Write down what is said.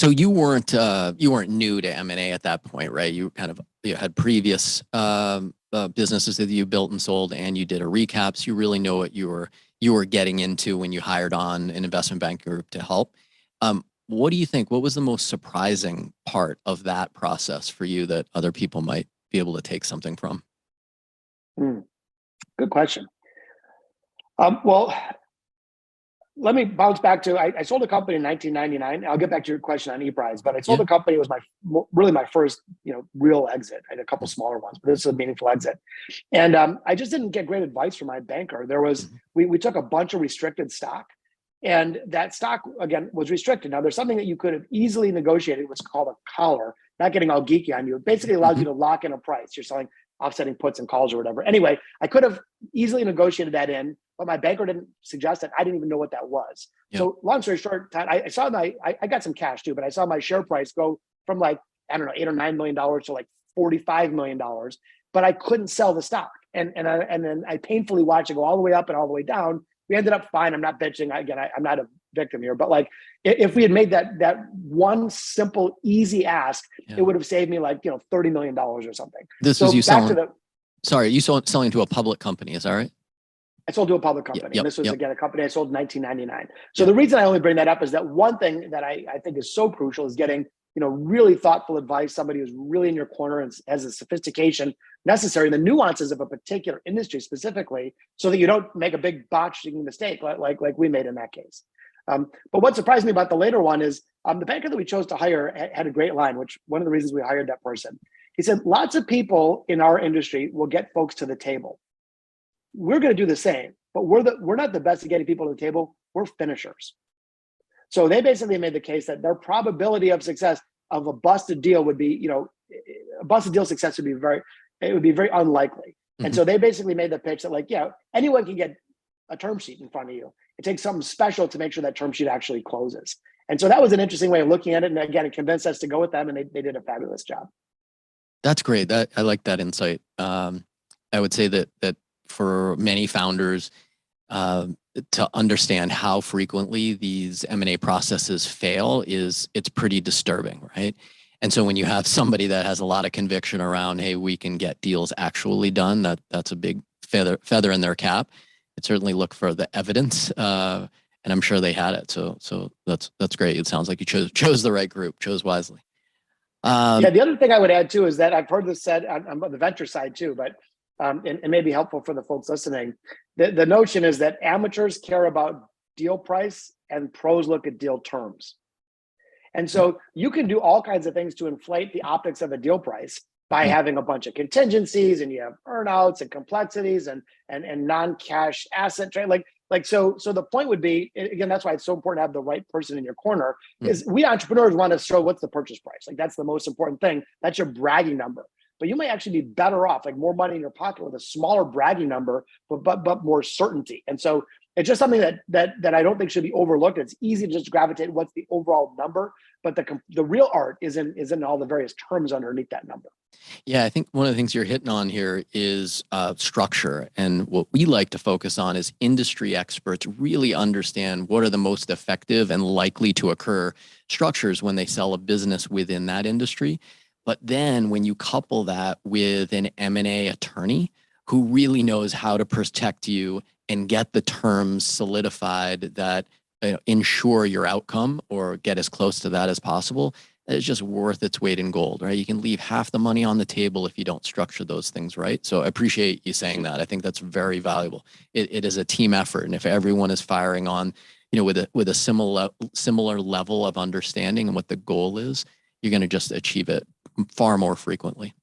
So you weren't new to M&A at that point, right? You had previous businesses that you built and sold, and you did a recap. So you really know what you were getting into when you hired on an investment banking group to help. What do you think? What was the most surprising part of that process for you that other people might be able to take something from? Good question. Well, let me bounce back to, I sold a company in 1999. I'll get back to your question on ePrize, but I sold a company. It was really my first, real exit. I had a couple smaller ones, but this is a meaningful exit. And I just didn't get great advice from my banker. We took a bunch of restricted stock, and that stock, again, was restricted. Now, there's something that you could have easily negotiated, what's called a collar, not getting all geeky on you. It basically allows you to lock in a price. You're selling offsetting puts and calls or whatever. Anyway, I could have easily negotiated that in, but my banker didn't suggest it. I didn't even know what that was. Yep. So long story short, I saw I got some cash too, but I saw my share price go from $8 or $9 million to $45 million, but I couldn't sell the stock. And then I painfully watched it go all the way up and all the way down. We ended up fine. I'm not bitching. Again, I'm not a victim here, but if we had made that one simple, easy ask, it would have saved me $30 million or something. This was you selling. You selling to a public company, is that right? I sold to a public company. And this was, again, a company I sold in 1999. So the reason I only bring that up is that one thing that I think is so crucial is getting, really thoughtful advice, somebody who's really in your corner and has the sophistication necessary, the nuances of a particular industry specifically, so that you don't make a big botching mistake like we made in that case. But what surprised me about the later one is the banker that we chose to hire had a great line, which one of the reasons we hired that person. He said, lots of people in our industry will get folks to the table. We're going to do the same, but we're not the best at getting people to the table. We're finishers. So they basically made the case that their probability of success of a busted deal would be, a busted deal success would be very unlikely. Mm-hmm. And so they basically made the pitch that anyone can get a term sheet in front of you. It takes something special to make sure that term sheet actually closes. And so that was an interesting way of looking at it. And again, it convinced us to go with them, and they did a fabulous job. That's great. I like that insight. I would say that for many founders, to understand how frequently these M&A processes fail it's pretty disturbing, right? And so when you have somebody that has a lot of conviction around, hey, we can get deals actually done, that's a big feather in their cap. I'd certainly look for the evidence, and I'm sure they had it. So that's great. It sounds like you chose the right group, chose wisely. The other thing I would add too is that I've heard this said on the venture side too, but it may be helpful for the folks listening. The notion is that amateurs care about deal price and pros look at deal terms. And so you can do all kinds of things to inflate the optics of a deal price by having a bunch of contingencies, and you have earnouts and complexities and non-cash asset trade. So the point would be, again, that's why it's so important to have the right person in your corner, is we entrepreneurs want to show what's the purchase price. That's the most important thing. That's your bragging number. But you may actually be better off, more money in your pocket with a smaller bragging number, but more certainty. And so it's just something that I don't think should be overlooked. It's easy to just gravitate what's the overall number, but the real art is in all the various terms underneath that number. Yeah, I think one of the things you're hitting on here is structure. And what we like to focus on is industry experts really understand what are the most effective and likely to occur structures when they sell a business within that industry. But then when you couple that with an M&A attorney who really knows how to protect you and get the terms solidified that ensure your outcome or get as close to that as possible, it's just worth its weight in gold, right? You can leave half the money on the table if you don't structure those things right. So I appreciate you saying that. I think that's very valuable. It is a team effort. And if everyone is firing on, with a similar level of understanding and what the goal is, you're going to just achieve it far more frequently.